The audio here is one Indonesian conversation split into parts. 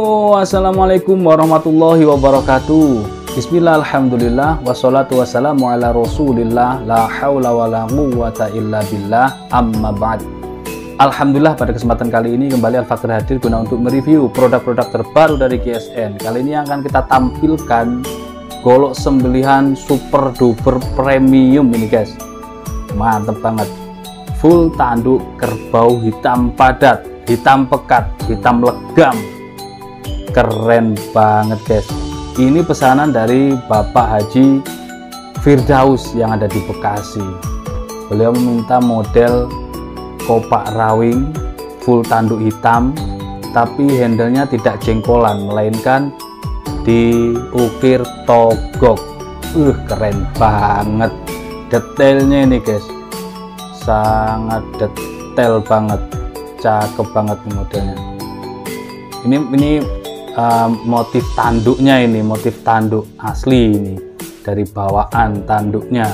Halo, assalamualaikum warahmatullahi wabarakatuh. Bismillah, alhamdulillah, wassalatu wassalamu ala rasulillah, la hawla wa la quwwata illa billah, amma ba'd. Alhamdulillah, pada kesempatan kali ini kembali Al-Fakir hadir guna untuk mereview produk-produk terbaru dari GSN. Kali ini akan kita tampilkan golok sembelihan super duper premium ini guys. Mantep banget. Full tanduk kerbau hitam padat, hitam pekat, hitam legam. Keren banget guys. Ini pesanan dari Bapak Haji Firdaus yang ada di Bekasi. Beliau meminta model kopak rawing full tanduk hitam, tapi handlenya tidak jengkolan, melainkan diukir togok. Keren banget. Detailnya ini guys, sangat detail banget, cakep banget nih modelnya. Ini motif tanduknya, ini motif tanduk asli ini dari bawaan tanduknya,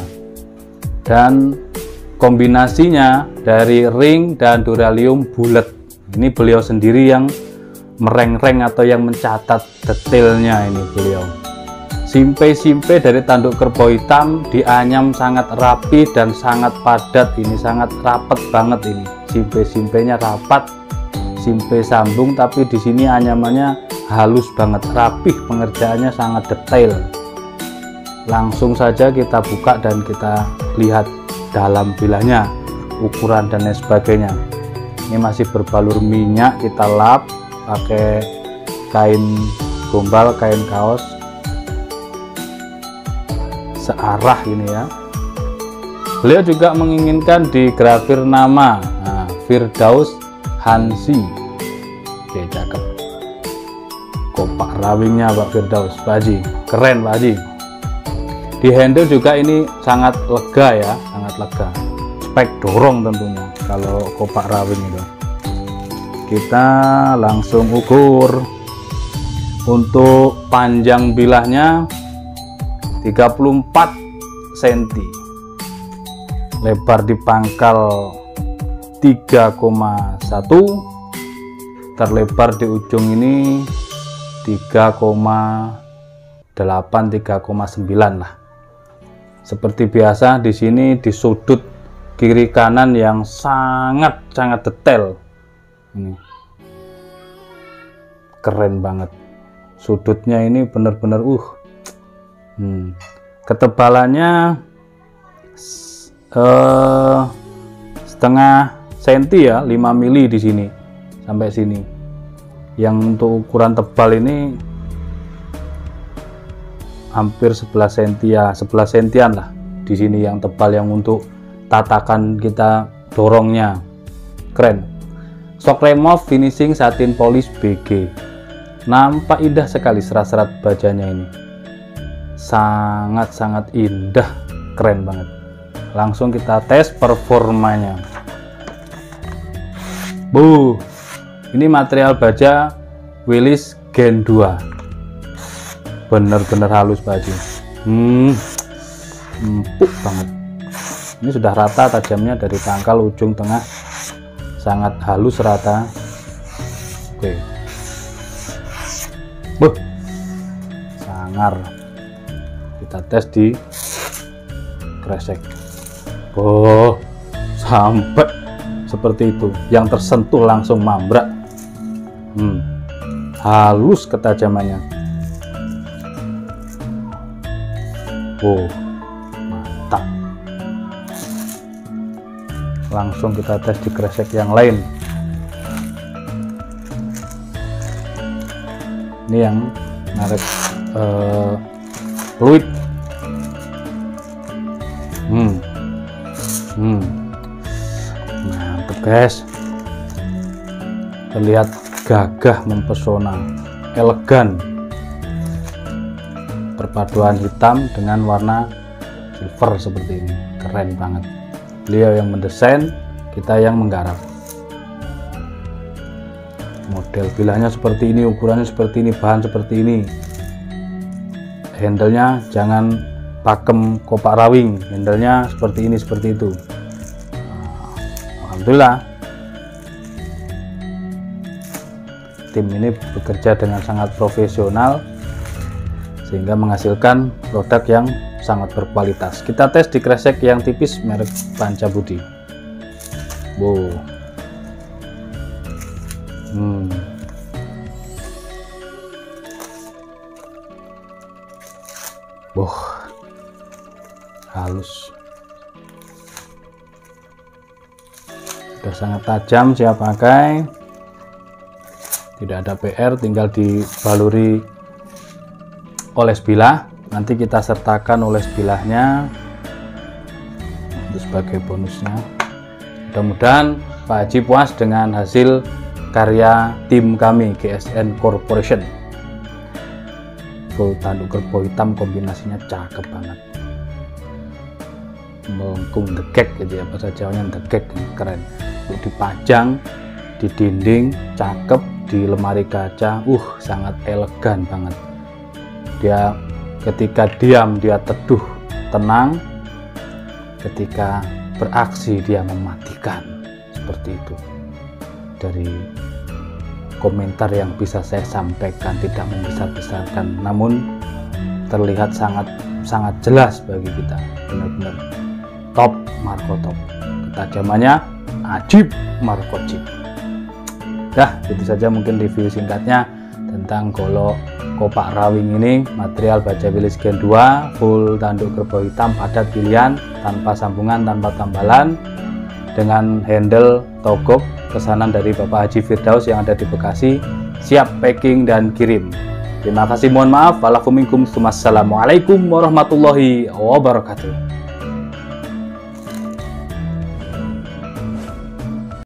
dan kombinasinya dari ring dan duralium bulat. Ini beliau sendiri yang mereng-reng atau yang mencatat detailnya. Ini beliau simpe-simpe dari tanduk kerbau hitam dianyam sangat rapi dan sangat padat. Ini sangat rapat banget, ini simpe-simpenya rapat, simpe sambung, tapi di sini anyamannya halus banget, rapih, pengerjaannya sangat detail. Langsung saja kita buka dan kita lihat dalam bilahnya, ukuran dan lain sebagainya. Ini masih berbalur minyak, kita lap pakai kain gombal, kain kaos searah ini ya. Beliau juga menginginkan digrafir nama, Firdaus Hansi. Oke, cakep. Kopak rawingnya Pak Firdaus, Pak Haji, keren Pak Haji. Di handle juga ini sangat lega ya, sangat lega. Spek dorong tentunya kalau kopak rawing itu. Kita langsung ukur. Untuk panjang bilahnya 34 cm, lebar di pangkal 3,1, terlebar di ujung ini 3,8, 3,9 lah. Seperti biasa di sini di sudut kiri kanan yang sangat detail. Ini keren banget. Sudutnya ini benar-benar ketebalannya setengah senti ya, 5 mili di sini sampai sini. Yang untuk ukuran tebal ini hampir 11 cm ya, 11 sentian lah di sini yang tebal, yang untuk tatakan kita dorongnya. Keren. Shock remove finishing satin polish BG. Nampak indah sekali serat-serat bajanya ini. Sangat indah, keren banget. Langsung kita tes performanya. Ini material baja Willys Gen 2. Bener-bener halus Pak Haji. Empuk banget. Ini sudah rata tajamnya dari pangkal ujung tengah, sangat halus rata. Oke. Sangar. Kita tes di kresek. Sampai seperti itu. Yang tersentuh langsung mambrak. Halus ketajamannya. Mantap. Langsung kita tes di kresek yang lain. Ini yang merek fluid. Mantap guys. Terlihat gagah, mempesona, elegan. Perpaduan hitam dengan warna silver seperti ini, keren banget. Beliau yang mendesain, kita yang menggarap. Model bilahnya seperti ini, ukurannya seperti ini, bahan seperti ini. Handlenya jangan pakem kopak rawing, handlenya seperti ini, seperti itu. Alhamdulillah. tim ini bekerja dengan sangat profesional sehingga menghasilkan produk yang sangat berkualitas. Kita tes di kresek yang tipis merek Pancabudi. Wow. Halus. Sudah sangat tajam, siap pakai. Tidak ada PR, tinggal dibaluri oles bilah. Nanti kita sertakan oles bilahnya itu sebagai bonusnya. Mudah-mudahan Pak Haji puas dengan hasil karya tim kami GSN Corporation. Full tanduk kerbau hitam, kombinasinya cakep banget, melengkung degek gitu ya, bahasa Jawanya degek, keren. Untuk dipajang di dinding cakep, di lemari kaca sangat elegan banget. Dia ketika diam dia teduh tenang, ketika beraksi dia mematikan, seperti itu. Dari komentar yang bisa saya sampaikan, tidak membesar-besarkan, namun terlihat sangat jelas bagi kita. Benar-benar top, Marco top. Ketajamannya ajib, Marco chip. Dah, itu saja mungkin review singkatnya tentang golok kopak rawing ini. Material baja Willys Gen 2, full tanduk kerbau hitam padat pilihan, tanpa sambungan, tanpa tambalan, dengan handle togok pesanan dari Bapak Haji Firdaus yang ada di Bekasi, siap packing dan kirim. Terima kasih, mohon maaf. Walafuminkum, assalamualaikum warahmatullahi wabarakatuh.